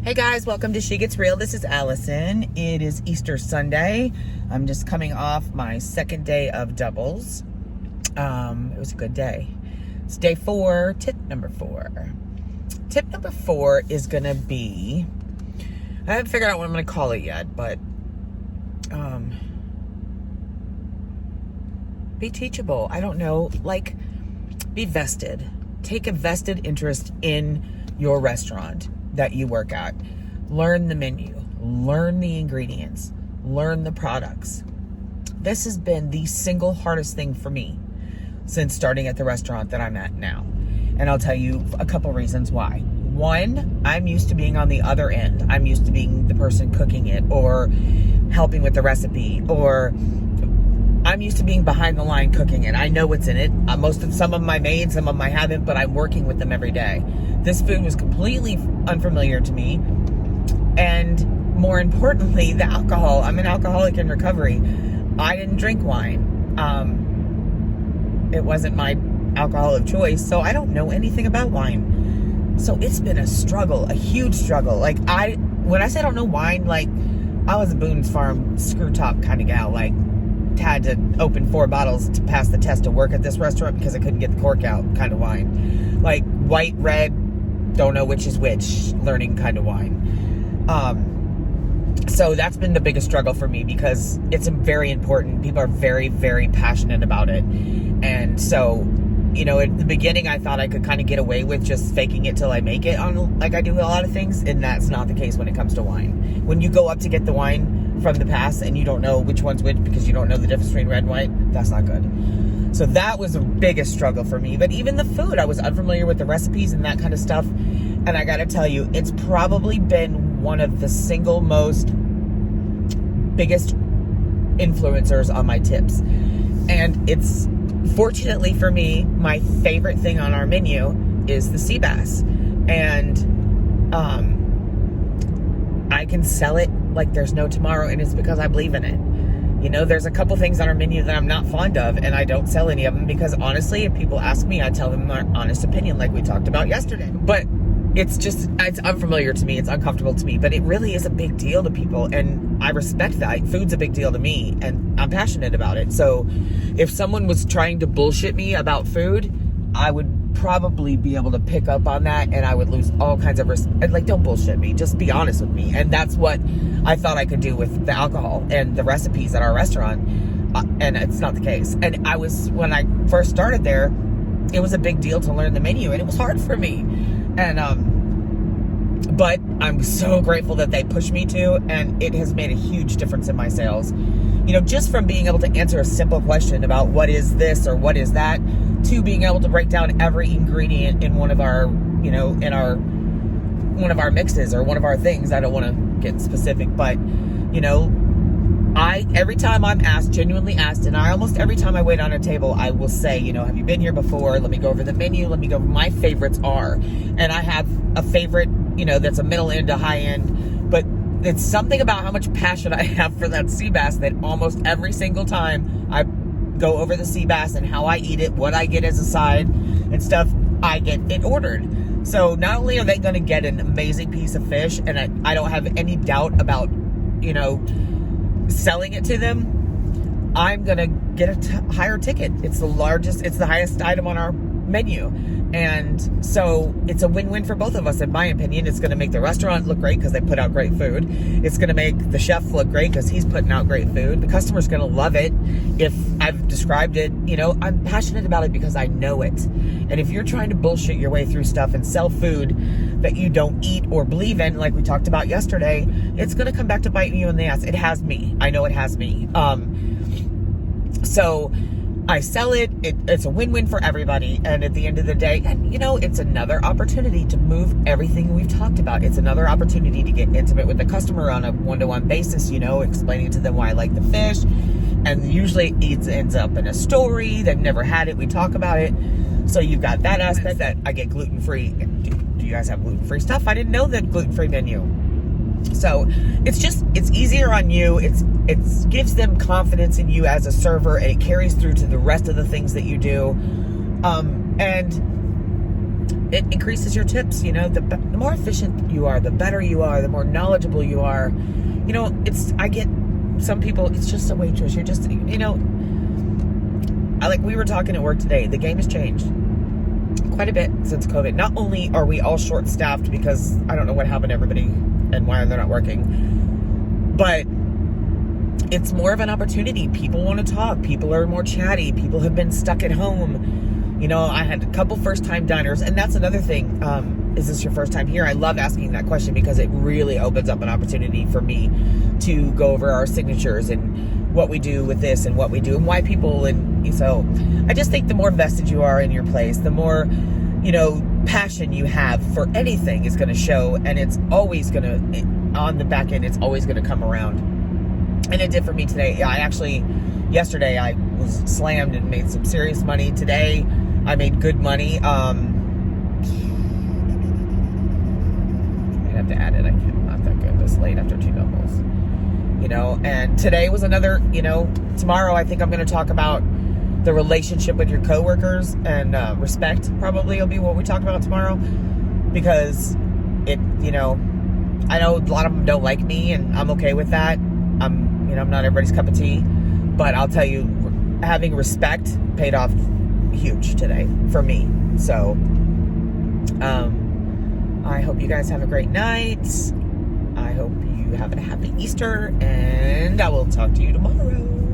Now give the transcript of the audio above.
Hey guys, welcome to She Gets Real. This is Allison. It is Easter Sunday. I'm just coming off my second day of doubles. It was a good day. It's day 4, tip number 4. Tip number 4 is gonna be, I haven't figured out what I'm gonna call it yet, but be teachable. I don't know, like be vested. Take a vested interest in your restaurant that you work at. Learn the menu, learn the ingredients, learn the products. This has been the single hardest thing for me since starting at the restaurant that I'm at now. And I'll tell you a couple reasons why. One, I'm used to being on the other end. I'm used to being the person cooking it or helping with the recipe, or I'm used to being behind the line cooking it. I know what's in it. Some of them I made, some of them I haven't, but I'm working with them every day. This food was completely unfamiliar to me. And more importantly, the alcohol. I'm an alcoholic in recovery. I didn't drink wine. It wasn't my alcohol of choice, so I don't know anything about wine. So it's been a struggle, a huge struggle. Like when I say I don't know wine, like I was a Boone's Farm screw top kind of gal. Like had to open 4 bottles to pass the test to work at this restaurant because I couldn't get the cork out kind of wine. Like white, red, don't know which is which, learning kind of wine. So that's been the biggest struggle for me because it's very important. People are very, very passionate about it. And so, you know, at the beginning I thought I could kind of get away with just faking it till I make it on, like I do a lot of things, and that's not the case when it comes to wine. When you go up to get the wine from the past and you don't know which one's which because you don't know the difference between red and white, that's not good. So that was the biggest struggle for me. But even the food, I was unfamiliar with the recipes and that kind of stuff. And I gotta tell you, it's probably been one of the single most biggest influencers on my tips. And it's, fortunately for me, my favorite thing on our menu is the sea bass. And I can sell it like there's no tomorrow, and it's because I believe in it. You know, there's a couple things on our menu that I'm not fond of, and I don't sell any of them because honestly, if people ask me, I tell them my honest opinion like we talked about yesterday. But it's unfamiliar to me, it's uncomfortable to me, but it really is a big deal to people, and I respect that. Food's a big deal to me, and I'm passionate about it. So if someone was trying to bullshit me about food, I would probably be able to pick up on that, and I would lose all kinds of respect. Like, don't bullshit me, just be honest with me. And that's what I thought I could do with the alcohol and the recipes at our restaurant, and it's not the case. And when I first started there, it was a big deal to learn the menu, and it was hard for me. And but I'm so grateful that they pushed me to, and it has made a huge difference in my sales. You know, just from being able to answer a simple question about what is this or what is that, to being able to break down every ingredient in one of our, you know, one of our mixes or one of our things. I don't want to get specific, but you know, every time I'm asked, genuinely asked, and almost every time I wait on a table, I will say, you know, have you been here before? Let me go over the menu. Let me go over my favorites are. And I have a favorite, you know, that's a middle end to high end, but it's something about how much passion I have for that sea bass that almost every single time I go over the sea bass and how I eat it, what I get as a side and stuff, I get it ordered. So not only are they going to get an amazing piece of fish, and I don't have any doubt about, you know, selling it to them, I'm going to get a higher ticket. It's the highest item on our menu. And so it's a win-win for both of us, in my opinion. It's going to make the restaurant look great because they put out great food. It's going to make the chef look great because he's putting out great food. The customer's going to love it. If I've described it, you know, I'm passionate about it because I know it. And if you're trying to bullshit your way through stuff and sell food that you don't eat or believe in, like we talked about yesterday, it's going to come back to bite you in the ass. It has me. I know it has me. So I sell it. It's a win-win for everybody. And at the end of the day, and you know, it's another opportunity to move everything we've talked about. It's another opportunity to get intimate with the customer on a one-to-one basis, you know, explaining to them why I like the fish. And usually it ends up in a story. They've never had it. We talk about it. So you've got that aspect that I get gluten-free. Do you guys have gluten-free stuff? I didn't know that gluten-free menu. So it's easier on you. It gives them confidence in you as a server, and it carries through to the rest of the things that you do. And it increases your tips. You know, the more efficient you are, the better you are, the more knowledgeable you are. You know, I get some people, it's just a waitress. You're just, you know, we were talking at work today, the game has changed quite a bit since COVID. Not only are we all short-staffed because I don't know what happened to everybody and why they're not working, but it's more of an opportunity. People want to talk. People are more chatty. People have been stuck at home. You know, I had a couple first-time diners, and that's another thing. Is this your first time here? I love asking that question because it really opens up an opportunity for me to go over our signatures and what we do with this and what we do and why people. And so I just think the more vested you are in your place, the more, you know, passion you have for anything is going to show, and it's always going to, on the back end, it's always going to come around. And it did for me today. Yesterday I was slammed and made some serious money. Today I made good money. I have to add it. I'm not that good this late after 2 doubles. You know, and today was another, you know, tomorrow I think I'm going to talk about the relationship with your coworkers, and respect probably will be what we talk about tomorrow, because it, you know, I know a lot of them don't like me, and I'm okay with that. You know, I'm not everybody's cup of tea, but I'll tell you, having respect paid off huge today for me. So, I hope you guys have a great night. I hope you have a happy Easter, and I will talk to you tomorrow.